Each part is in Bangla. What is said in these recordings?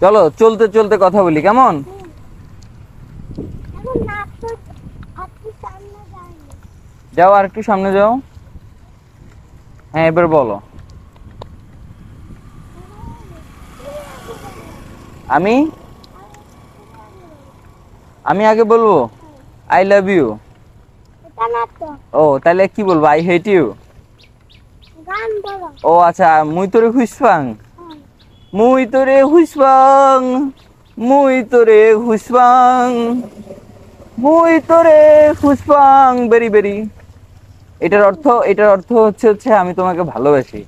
চলো চলতে চলতে কথা বলি, কেমন? যাও আর একটু সামনে যাও। হ্যাঁ এবার বলো। আমি আমি আগে বলবো আই লাভ ইউ। ও তাহলে কি বলবো, আই হেট ইউ? ও আচ্ছা, মুই তোরে হুইসপাং, মুই তোরে হুইসপাং, মুই তোরে হুইসপাং, মুই তোরে হুইসপাং বেরি বেরি। এটার অর্থ হচ্ছে আমি তোমাকে ভালোবাসি।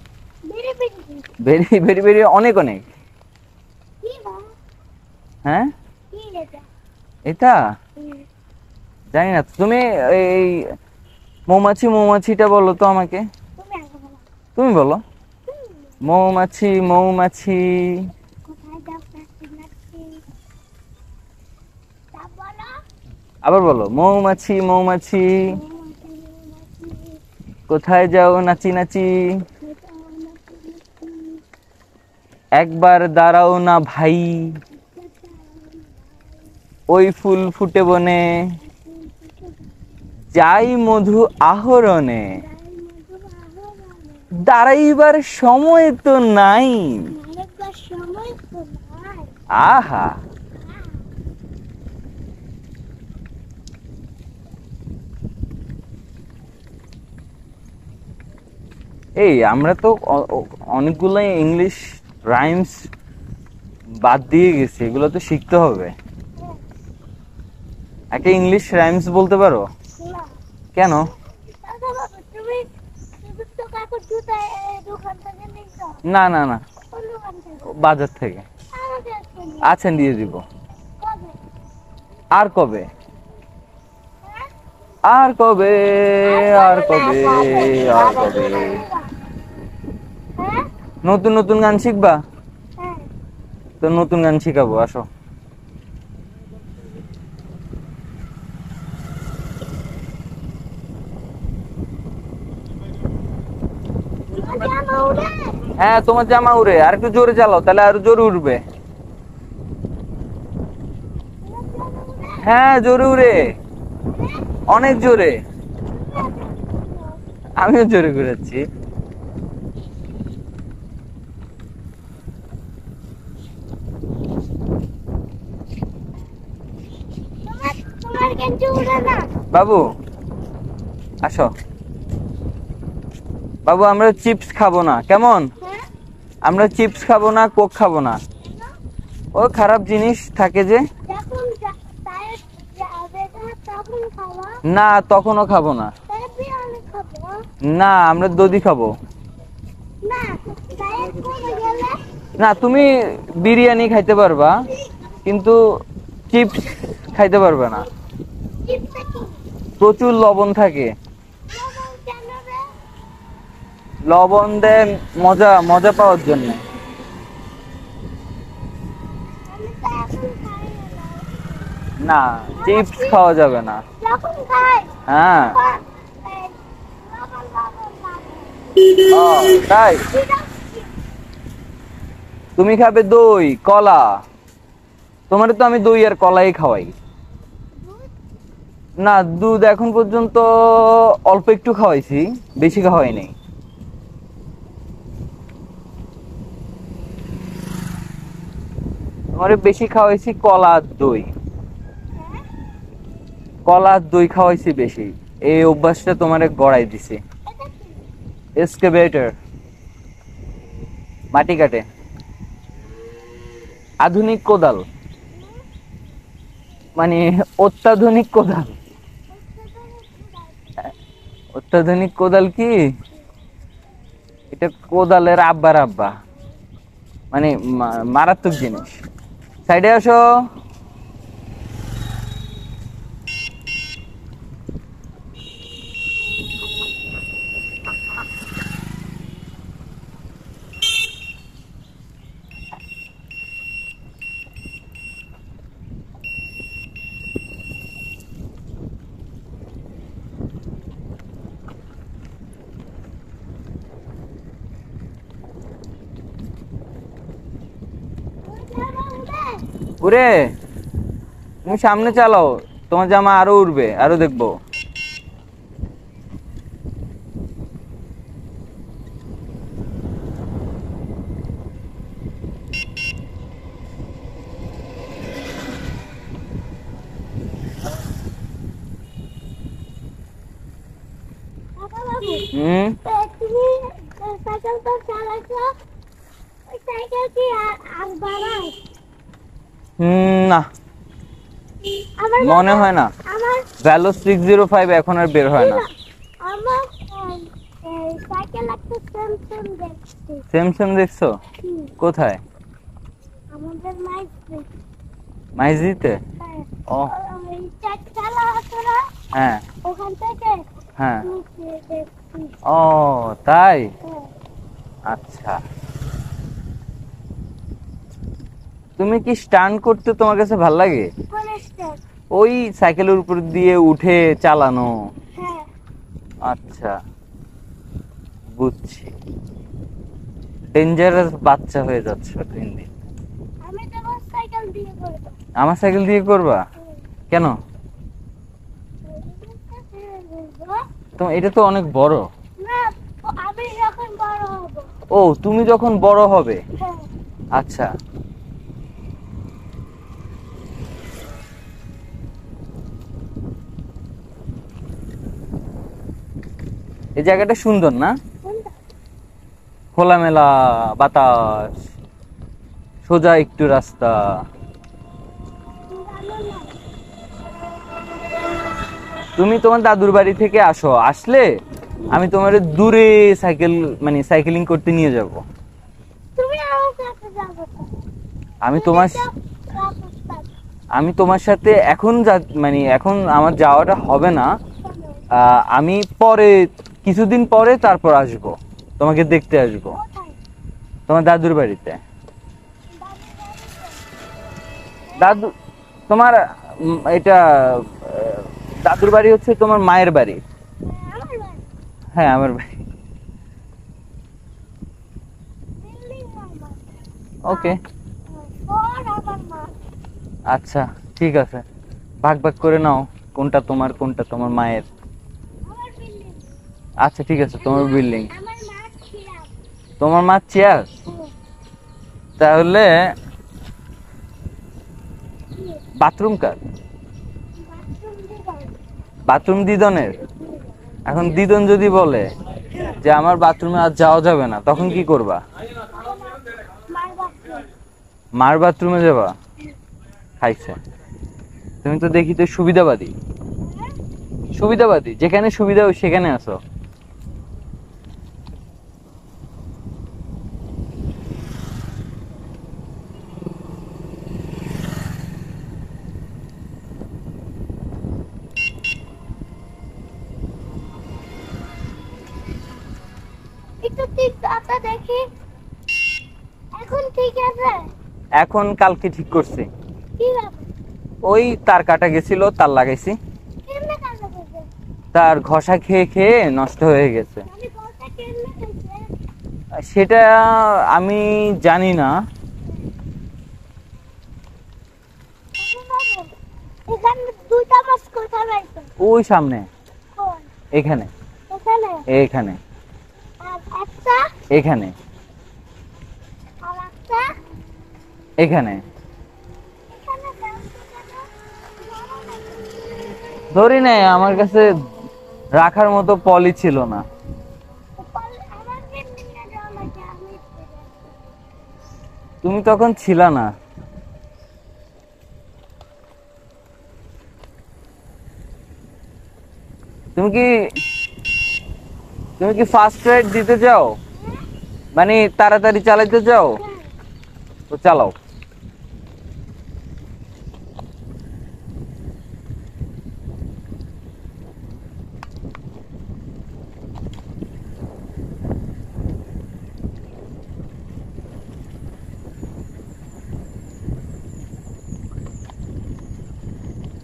ভেরি ভেরি ভেরি অনেক অনেক। হ্যাঁ এটা জানি না, তুমি এই মৌমাছি মৌমাছিটা বলো তো আমাকে। তুমি বলো। মৌমাছি মৌমাছি। আবার বলো, মৌমাছি মৌমাছি কোথায় যাও নাচি নাচি। একবার দাঁড়াও না ভাই, ওই ফুল ফুটে বনে, যাই মধু আহরণে, দাঁড়াইবার সময় তো নাই। আহা, এই আমরা তো অনেকগুলো ইংলিশ রাইমস বাদ দিয়ে গেছি, এগুলো তো শিখতে হবে। একটা ইংলিশ রাইমস বলতে পারো? কেন? না না না, বাজার থেকে। আচ্ছা দিয়ে দিব। আর কবে, আর কবে, আর কবে, আর কবে। নতুন নতুন গান শিখবা? তো নতুন গান শিখাবো, আসো। হ্যাঁ তোমার জামা উড়ে, আর একটু জোরে চালাও তাহলে আরো জোরে উঠবে। হ্যাঁ জোরে উড়ে, অনেক জোরে। আমিও জোরে ঘুরাচ্ছি। বাবু আসো। বাবু আমরা চিপস খাবো না, কেমন? আমরা চিপস খাবো না, কোক খাবো না। ও খারাপ জিনিস থাকে যে। না তখনও খাবো না। না আমরা দধি খাবো। না তুমি বিরিয়ানি খাইতে পারবা, কিন্তু চিপস খাইতে পারবে না। প্রচুর লবণ থাকে। লবণ দেয় মজা মজা পাওয়ার জন্য। না চিপস খাওয়া যাবে না। হ্যাঁ তাই তুমি খাবে দই কলা, তোমার তো আমি দই আর কলাই খাওয়াই। না দুধ এখন পর্যন্ত অল্প একটু খাওয়াইছি, বেশি খাওয়াই নাই। তোমার বেশি খাওয়াইছি কলা আর দই, কলা আর দই খাওয়াইছি বেশি। এই অভ্যাসটা তোমারে গড়াই দিছে। এক্সকাভেটর, মাটি কাটে। আধুনিক কোদাল মানে অত্যাধুনিক কোদাল। অত্যাধুনিক কোদাল কি? এটা কোদালের আব্বার আব্বা, মানে মারাত্মক জিনিস। সাইডে আসো। ওরে, তুমি সামনে চালাও, তোমার জামা আরো উড়বে, আরো দেখবো। হুম। তুমি সাইকেল তো চালাচ্ছো, ওই সাইকেল কি আর বাড়ায়? না, আমার মনে হয় না। আমার ভ্যালো 605 এখন আর বের হয় না। আমার সাইকেল একটা সেম দেখছি। সেম সেম দেখছো? কোথায়? আমাদের মাইকে। মাইজিতে? ও ওই চালা আছে না, হ্যাঁ ওখান থেকে হ্যাঁ। নিচে দেখছি। ও তাই? হ্যাঁ। আচ্ছা, তুমি কি স্টান্ট করতে তোমার কাছে ভাল লাগে? কোন স্টেপ? ওই সাইকেলের উপর দিয়ে উঠে চালানো? হ্যাঁ। আচ্ছা, বুঝছি। ডেঞ্জারাস বাচ্চা হয়ে যাচ্ছে দিন দিন। আমি তোমার সাইকেল দিয়ে করবো। আমার সাইকেল দিয়ে করবা? কেন? তো এটা তো অনেক বড়। না, আমি যখন বড় হব। ও, তুমি যখন বড় হবে? হ্যাঁ। আচ্ছা, এই জায়গাটা সুন্দর না? কোনটা? খোলামেলা বাতাস, সোজা একটু রাস্তা। জানো না। তুমি তোমার দাদুর বাড়ি থেকে আসলে আমি তোমার দূরে সাইকেলিং করতে নিয়ে যাব। তুমি আমার কাছে যাবো তো। আমি তোমার আমি তোমার সাথে এখন এখন আমার যাওয়াটা হবে না। আমি পরে, কিছুদিন পরে তারপর আসব, তোমাকে দেখতে আসব কোথায়? তোমার দাদুর বাড়িতে। দাদু তোমার এটা দাদুর বাড়ি হচ্ছে তোমার মায়ের বাড়ি। আমার বাড়ি। হ্যাঁ, আমার বাড়ি। দিল্লি আমার। ওকে, ওর আমার মা। আচ্ছা, ঠিক আছে, ভাগ ভাগ করে নাও, কোনটা তোমার কোনটা তোমার মায়ের। আমার বিল্ডিং। আচ্ছা ঠিক আছে, তোমার বিল্ডিং। আমার মা ছিলাম। তোমার মা চেয়ার? তাহলে বাথরুম কার? বাথরুম দিবাই। বাথরুম দিদনের? এখন দিদন যদি বলে যে আমার বাথরুমে আর যাওয়া যাবে না, তখন কি করবা? মার বাথরুম। মার বাথরুমে যাবা? খাইছে, তুমি তো দেখিতে সুবিধাবাদী। সুবিধাবাদী, যেখানে সুবিধা সেখানে আসো। একটু ঠিক দাঁতা দেখি। এখন ঠিক আছে? এখন কালকে ঠিক করছি। কিভাবে? ওই তার কাটা গেছিল, তার লাগাইছি। কেমনে কাটা গেছে? তার ঘষা খেয়ে খেয়ে নষ্ট হয়ে গেছে। আমি বলতে কেমনে গেছে? সেটা আমি জানি না। এখানে দুইটা মাছ কোথায় পাইছো? ওই সামনে, কোন? এখানে, এখানে? এখানে, আর একটা? এখানে, আর একটা? এখানে। এখানে ফেলছো কেন? জানো না। ধরি নাই, আমার কাছে রাখার মতো পলি ছিল না। আমার কেমনে নিয়ে যাওয়া লাগে? আমি তুমি তখন ছিলা না। তুমি কি তুমি কি ফার্স্ট রাইড দিতে চাও, মানে তাড়াতাড়ি চালাইতে চাও? তো চালাও।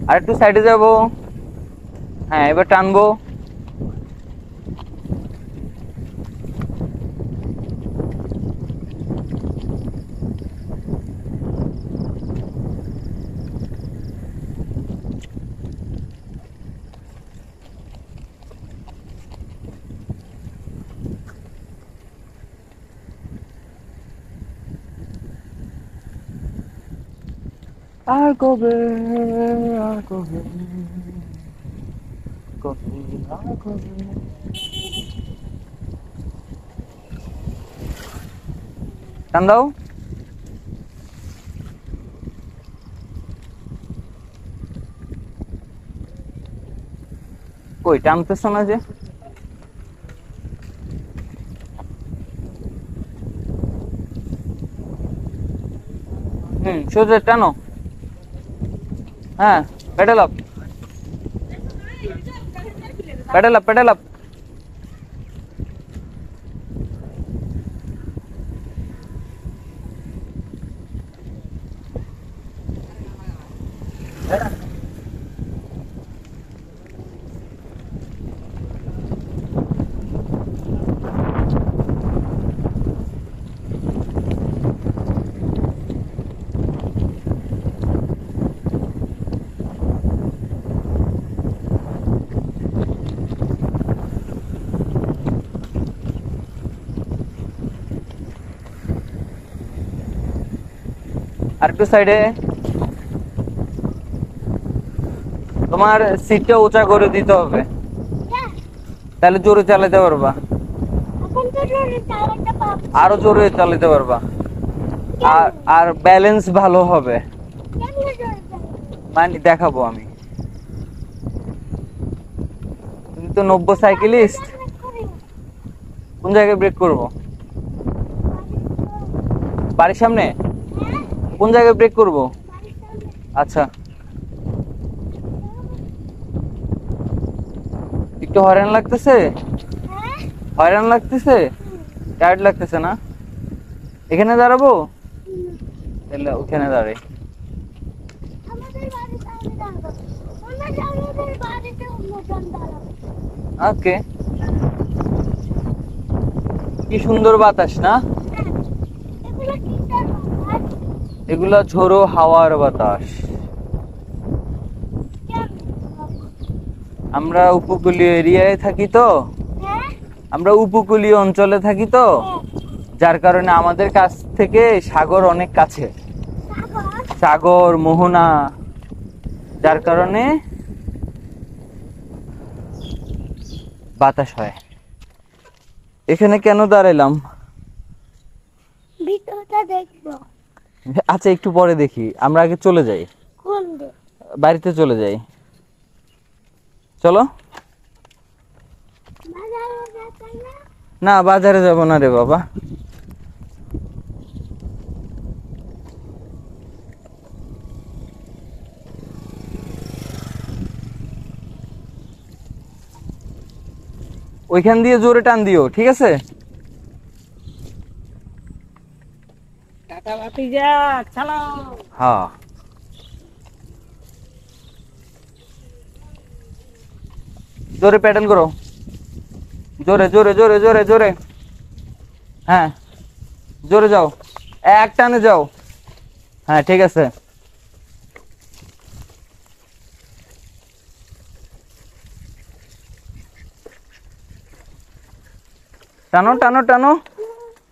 আর একটু সাইডে যাবো। হ্যাঁ, এবার টানবো। আর কবে, আর কবে, কবে, আর কবে। টান দাও। কই টানতেছ না যে? সোজা টানো। হ্যাঁ, pedal up, pedal up, pedal up. আরেকটু সাইডে। তোমার সিটটা উঁচা করে দিতে হবে, হ্যাঁ, তাহলে জোরে চালাতে পারবা। এখন তো জোরে চালাতে পারবো। আরো জোরে চালাতে পারবা। আর আর ব্যালেন্স ভালো হবে। কেমনে জোরে চালাবো? মানে দেখাবো আমি। তুমি তো নব্য সাইকেলিস্ট। কেমনে করি? কোন জায়গায় ব্রেক করবো? বাড়ির সামনে? হ্যাঁ, কোন জায়গায় ব্রেক করবো? বাড়ির সামনে। আচ্ছা, একটু হয়রান লাগতেছে? হ্যাঁ, হয়রান লাগতেছে? টায়ার্ড লাগতেছে না? এখানে দাঁড়াবো? তাহলে ওখানে দাঁড়াই। আমাদের বাড়ির সামনে দাঁড়াবো। অন্য আমাদের বাড়িতে অন্যজন দাঁড়াবে। ওকে। কি সুন্দর বাতাস না? হ্যাঁ, এগুলো কিসের বাতাস? এগুলা ঝোড়ো হাওয়ার বাতাস। কেমনে? আমরা উপকূলীয় এরিয়ায় থাকি তো, হ্যাঁ, আমরা উপকূলীয় অঞ্চলে থাকি তো, হ্যাঁ, যার কারণে আমাদের কাছ থেকে সাগর অনেক কাছে। সাগর। সাগর, মোহনা, যার কারণে বাতাস হয়। এখানে কেন দাঁড়াইলাম? ভিতরটা দেখবো। আচ্ছা, একটু পরে দেখি, আমরা আগে চলে যাই, কোন দিক? বাড়িতে চলে যাই। চলো। বাজারে যেতে না? না, বাজারে যাব না রে বাবা। ওইখান দিয়ে জোরে টান দিও, ঠিক আছে? টাটা ভাতিজা, চালাও। হ্যাঁ, জোরে প্যাডেল করো, জোরে জোরে জোরে জোরে জোরে। হ্যাঁ, জোরে যাও, এক টানে যাও। হ্যাঁ, ঠিক আছে। টানো টানো টানো।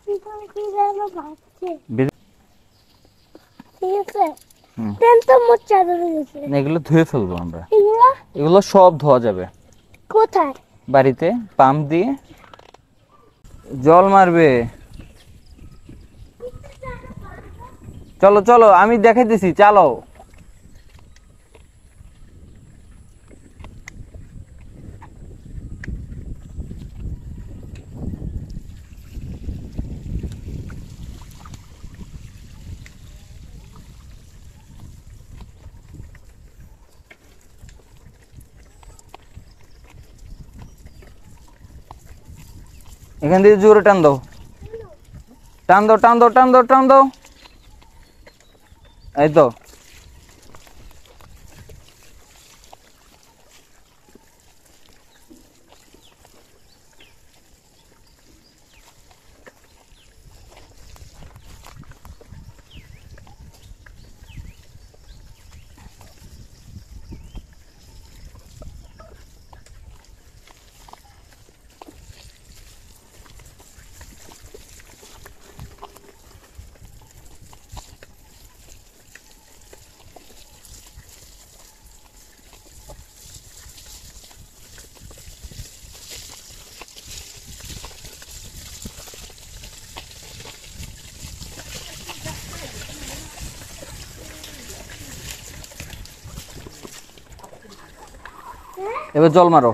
ভিতরে কি যেন ভাসছে। বেশ- ঠিক আছে। হুম। তেল তো মোচা ধরে গেছে। এগুলো ধুয়ে ফেলবো আমরা। এগুলো এগুলো সব ধোয়া যাবে কোথায়? বাড়িতে, পাম্প দিয়ে। জল মারবে। চলো চলো, আমি দেখাইতেছি, চালো। এখান থেকে জোরে টান দাও, টান দাও, টান দাও, টান দাও, টান দাও। এই তো। এবার জল মারো।